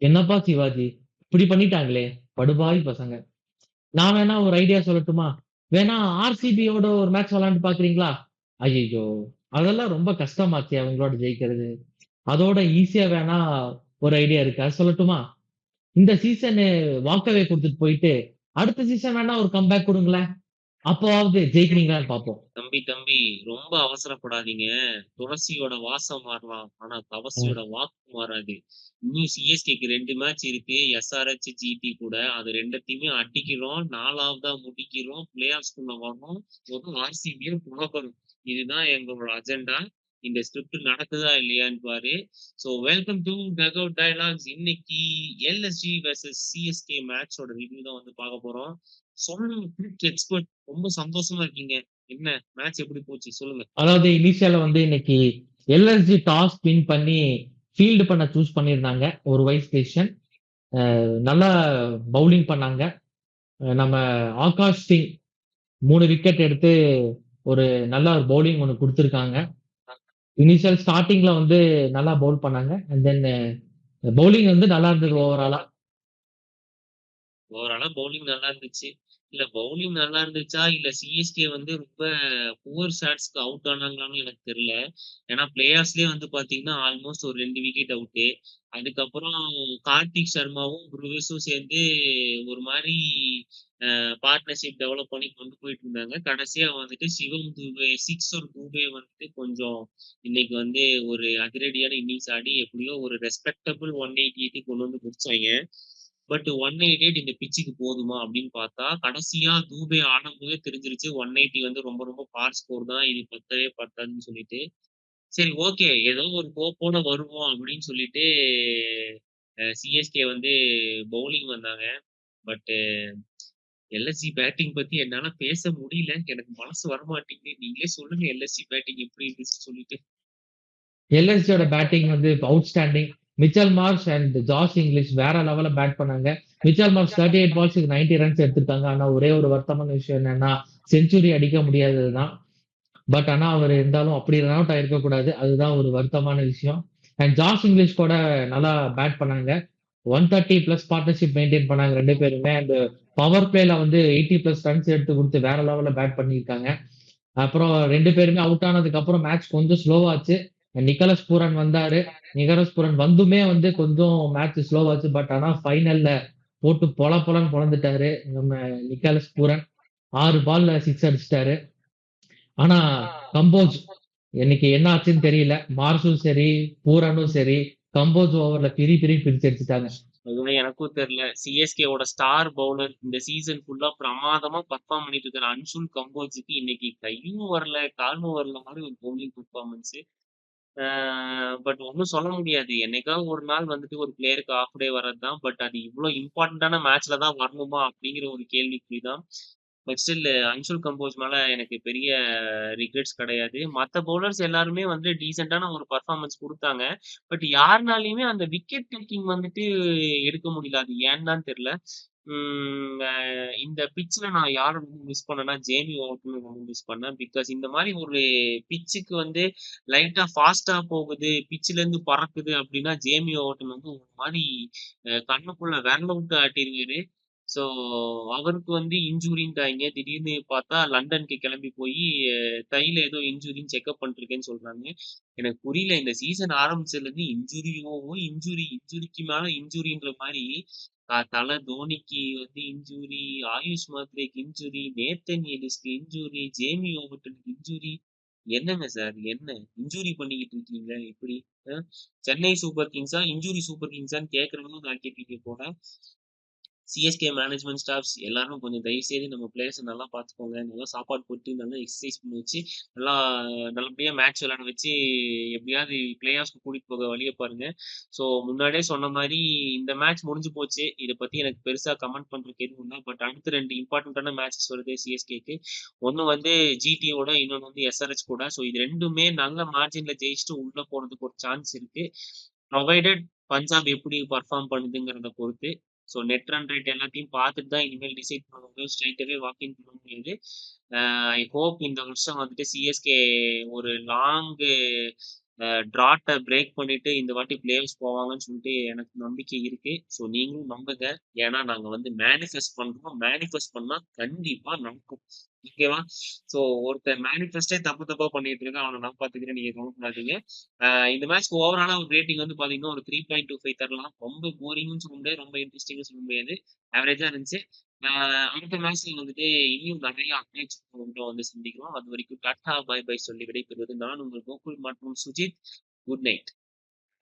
என்னப்பா சிவாஜி! இப்படி பண்ணிட்டாங்களே! படுபாவி பசங்க. நான் வேணா ஒரு ஐடியா சொல்லட்டுமா? வேணா ஆர்சிபியோட ஒரு மேட்ச் விளையாண்டு பார்க்கிறீங்களா? ஐயய்யோ! அதெல்லாம் ரொம்ப கஷ்டமாச்சே அவங்களோட ஜெயிக்கிறது. அதோட ஈஸியா வேணா ஒரு ஐடியா இருக்கு. அது சொல்லட்டுமா? இந்த சீசனு வாக் அவே குடுத்துட்டு போயிட்டு, அடுத்த சீசன் வேணா ஒரு கம்பேக் குடுங்களேன். அப்பவாவது ஜெயிக்கிறீங்களான்னு பார்ப்போம். தம்பி, தம்பி ரொம்ப அவசரப்படாதீங்க. துளசியோட வாசம் மாறலாம். ஆனா ம். தவசியோட வாக்கு மாறாது. இன்னும் சிஎஸ்கேக்கு 2 மேட்ச் இருக்கு. எஸ்ஆர்எச், ஜிடி கூட. அது 2த்தையுமே அடிக்கிறோம். 4வதா முடிக்கிறோம். பிளே ஆஃப்ஸ்குள்ள வரோம். மொதல் ஆர்சிபிய துவக்கணும். இதுதான் எங்களோட அஜெண்டா. இந்த ஸ்கிரிப்ட் நடக்குதா இல்லையான்னு பாரு. So welcome to dugout dialogues. இன்னைக்கு எல்எஸ்ஜி வெர்சஸ் சிஎஸ்கே மேட்சோட ரிவ்யூ தான் வந்து பார்க்க போறோம். சொல்லுங்க கிரிக்கெட் எக்ஸ்பர்ட். ரொம்ப சந்தோஷமா இருக்கீங்க. என்ன மேட்ச் எப்படி போச்சு? சொல்லுங்க. அதாவது இனிஷியலா வந்து இன்னைக்கு எல்எஸ்ஜி டாஸ் வின் பண்ணி ஃபீல்ட் பண்ண சூஸ் பண்ணியிருந்தாங்க. ஒரு வைஸ் கேப்டன். நல்லா பவுலிங் பண்ணாங்க. நம்ம ஆகாஷ் சிங் 3 விக்கெட் எடுத்து ஒரு நல்ல ஒரு பவுலிங் ஒண்ணு குடுத்திருக்காங்க. இனிஷியல் ஸ்டார்ட்டிங்ல வந்து நல்லா பவுல் பண்ணாங்க. அண்ட் தென் பவுலிங் வந்து நல்லா இருந்தது ஓவராலா. ஓவராலா பவுலிங் நல்லா இருந்துச்சு. இல்ல பவுலிங் நல்லா இருந்துச்சா? இல்ல சிஎஸ்கே வந்து ரொம்ப புவர் ஷாட்ஸ்க்கு அவுட் ஆனாங்களான்னு எனக்கு தெரியல. ஏன்னா பிளே ஆஃப்ஸ்லயே வந்து பார்த்தீங்கன்னா, ஆல்மோஸ்ட் ஒரு 2 விக்கெட் அவுட்டு. அதுக்கப்புறம் கார்த்திக் சர்மாவும், புருவிஸும் சேர்ந்து ஒரு மாரி பார்ட்னர்ஷிப் டெவலப் பண்ணி கொண்டு போயிட்டு இருந்தாங்க. கடைசியா வந்துட்டு சிவம் துபே, சிக்ஸர் துபே வந்துட்டு கொஞ்சம் இன்னைக்கு வந்து ஒரு அதிரடியான இன்னிங்ஸ் ஆடி எப்படியோ ஒரு ரெஸ்பெக்டபிள் 188 கொண்டு வந்து முடிச்சாய்ங்க. பட் 188 இந்த பிச்சுக்கு போதுமா அப்படின்னு பார்த்தா, கடைசியா தூபே ஆடும்போதே தெரிஞ்சிருச்சு 180 வந்து ரொம்ப ரொம்ப பார் ஸ்கோர் தான். இது பத்தவே பத்தாதுன்னு சொல்லிட்டு, சரி ஓகே ஏதோ ஒரு ஹோப்போட வருவோம் அப்படின்னு சொல்லிட்டு சிஎஸ்கே வந்து பவுலிங் வந்தாங்க. பட் எல்எஸ்ஜி பேட்டிங் பத்தி என்னால பேச முடியல. எனக்கு மனசு வரமாட்டேங்குது. நீங்களே சொல்லுங்க எல்எஸ்ஜி பேட்டிங் எப்படி இருந்துச்சுன்னு சொல்லிட்டு. எல்எஸ்ஜியோட பேட்டிங் வந்து outstanding. Mitchell Marsh and Josh English வேற லெவல்ல பேட் பண்ணாங்க. மிச்சல் மார்ஷ் 38 பால்ஸ்க்கு 90 ரன்ஸ் எடுத்திருக்காங்க. ஆனா ஒரே ஒரு வருத்தமான விஷயம் என்னன்னா, செஞ்சுரி அடிக்க முடியாததுதான். பட் ஆனா அவர் இருந்தாலும் அப்படி ரன் அவுட் ஆயிருக்க கூடாது. அதுதான் ஒரு வருத்தமான விஷயம். அண்ட் ஜாஷ் இங்கிலீஷ் கூட நல்லா பேட் பண்ணாங்க. 130 பிளஸ் பார்ட்னர்ஷிப் மெயின்டைன் பண்ணாங்க 2 பேருமே. அண்ட் பவர் பிளேல வந்து 80 பிளஸ் ரன்ஸ் எடுத்து குடுத்து வேற லெவல்ல பேட் பண்ணியிருக்காங்க. அப்புறம் 2 பேருமே அவுட் ஆனதுக்கு அப்புறம் மேட்ச் கொஞ்சம் ஸ்லோவாச்சு. நிக்கலஸ் பூரன் வந்தாரு. நிக்கலஸ் பூரன் வந்துமே வந்து கொஞ்சம் மேட்ச் ஸ்லோவாச்சு. பட் ஆனா ஃபைனல்ல போட்டு பொல பொலன்னு பொளந்துட்டாரு நம்ம நிக்கலஸ் பூரன். 6 பால்ல 6 அடிச்சுட்டாரு. ஆனா கம்போஸ் இன்னைக்கு என்ன ஆச்சுன்னு தெரியல. மார்ஷும் சரி, பூரனும் சரி, கம்போஸ் ஓவர்ல பிரிச்சு எடுத்துட்டாங்க. அதுதான் எனக்கும் தெரியல. சிஎஸ்கேவோட ஸ்டார் பவுலர் இந்த சீசன் ஃபுல்லா பிரமாதமா பெர்ஃபார்ம் பண்ணிட்டு இருக்கிற அன்சுல் கம்போஜுக்கு இன்னைக்கு கையும் வரல, காலும் வரல மாரி ஒரு பவுலிங் பெர்ஃபார்மன்ஸ். பட் ஒண்ணும் சொல்ல முடியாது. என்னைக்காவது ஒரு நாள் வந்துட்டு ஒரு பிளேயருக்கு ஆஃப் டே வர்றதுதான். பட் அது இவ்ளோ இம்பார்ட்டன்டான மேட்ச்ல தான் வரணுமா? அப்படிங்கிற ஒரு கேள்விக்குறி தான். பட் ஸ்டில் அன்சுல் கம்போஸ் மேல எனக்கு பெரிய ரிக்ரெட்ஸ் கிடையாது. மத்த பவுலர்ஸ் எல்லாருமே வந்து டீசென்ட்டான ஒரு பெர்ஃபார்மன்ஸ் குடுத்தாங்க. பட் யாருனாலயுமே அந்த விக்கெட் டேக்கிங் வந்துட்டு எடுக்க முடியல. அது ஏன்னு தான் தெரியல. ம் அ இந்த பிட்ச்ல நான் யார ரொம்ப மிஸ் பண்ணேன்னா, ஜேமி ஓவர்டன ரொம்ப மிஸ் பண்ணேன். பிகாஸ் இந்த மாரி ஒரு பிட்ச்சுக்கு வந்து லைட்டா ஃபாஸ்ட்டா போகுது, பிட்ச்லேருந்து பறக்குது அப்டின்னா, ஜேமி ஓவர்டன் வந்து ஒரு மாரி கண்ணுக்குள்ள விரல விட்டு ஆட்டிருவாரு. ஸோ அவருக்கு வந்து இன்ஜூரின்ட்டாய்ங்க. திடீர்னு பார்த்தா லண்டனுக்கு கிளம்பி போயி தையில ஏதோ இன்ஜூரின்னு செக்கப் பண்ணிருக்கேன்னு சொல்றாங்க. எனக்கு புரியல. இந்த சீசன் ஆரம்பிச்சதுலேருந்து இன்ஜூரியோ இன்ஜூரி, இன்ஜூரிக்கு மேல இன்ஜூரின்ற மாரி தல தோனிக்கு வந்து இன்ஜூரி, ஆயுஷ் மாத்ரேக்கு இன்ஜூரி, நேத்தன் எலிஸ்க்கு இன்ஜூரி, ஜேமி ஓவர்டனுக்கு இன்ஜூரி. என்னங்க சார்? என்ன? இன்ஜூரி பண்ணிக்கிட்டு இருக்கீங்க இப்படி? அ சென்னை சூப்பர் கிங்ஸா? இன்ஜூரி சூப்பர் கிங்ஸான்னு கேட்கிற அளவுக்கு ஆக்கிட்டீங்க போல. சிஎஸ்கே மேனேஜ்மெண்ட் ஸ்டாஃப்ஸ் எல்லாரும் கொஞ்சம் தயவுசெய்து நம்ம பிளேயர்ஸ நல்லா பார்த்துக்கோங்க. நல்லா சாப்பாடு போட்டு, நல்லா எக்சர்சைஸ் பண்ண வச்சு, நல்லா நல்லபடியா மேட்ச் விளையாட வச்சு, எப்படியாவது பிளே ஆஃப்ஸ்க்கு கூட்டிட்டு போக வழிய பாருங்க. ஸோ முன்னாடியே சொன்ன மாரி இந்த மேட்ச் முடிஞ்சு போச்சு. இத பத்தி எனக்கு பெருசா கமெண்ட் பண்றதுக்கு எதுவும் இல்ல. பட் அடுத்து 2 இம்பார்ட்டன்ட்டான மேட்சஸ் வருது சிஎஸ்கேக்கு. ஒண்ணு வந்து ஜிடியோட, இன்னொன்னு வந்து எஸ்ஆர்எச் கூட. ஸோ இது 2மே நல்ல மார்ஜின்ல ஜெயிச்சுட்டு உள்ள போறதுக்கு ஒரு சான்ஸ் இருக்கு. ப்ரொவைடட் பஞ்சாப் எப்படி பெர்ஃபார்ம் பண்ணுதுங்கிறத பொறுத்து. ஸோ நெட் ரன் ரேட் எல்லாத்தையும் பார்த்துட்டு தான் இனிமேல் டிசைட் பண்ண முடியும். ஸ்ட்ரைட்டாவே வாக்கின் பண்ண முடியாது. ஐ ஹோப் இந்த வருஷம் வந்துட்டு சிஎஸ்கே ஒரு லாங் ட்ராட்ட பிரேக் பண்ணிட்டு இந்த வாட்டி பிளே ஆஃப்ஸ் போவாங்கன்னு சொல்லிட்டு எனக்கு நம்பிக்கை இருக்கு. ஸோ நீங்களும் நம்புங்க. ஏன்னா நாங்க வந்து மேனிஃபெஸ்ட் பண்றோம். மேனிஃபெஸ்ட் பண்ணா கண்டிப்பா நடக்கும். ஓகேவா? ஸோ ஒருத்தன் மேனிஃபெஸ்ட்டே தப்பு தப்பா பண்ணிட்டு இருக்கான். அவன நான் பார்த்துக்கிறேன். நீங்க கவலைப்படாதீங்க. இந்த மேட்ச்க்கு ஓவராலா ஒரு ரேட்டிங் வந்து பார்த்தீங்கன்னா, ஒரு 3.25 தரலாம். ரொம்ப போரிங்ன்னு சொல்ல முடியாது. ரொம்ப இன்ட்ரஸ்டிங்ன்னு சொல்ல முடியாது. ஆவரேஜா இருந்துச்சு. அ அடுத்த மேட்ச்ல வந்துட்டு இன்னும் நெறைய அப்டேட்ஸ் வந்து சந்திக்கிறோம். அதுவரைக்கும் டாட்டா, பாய் பாய் சொல்லி விடைபெறுவது நான் உங்கள் கோகுல் மற்றும் சுஜித். Good night.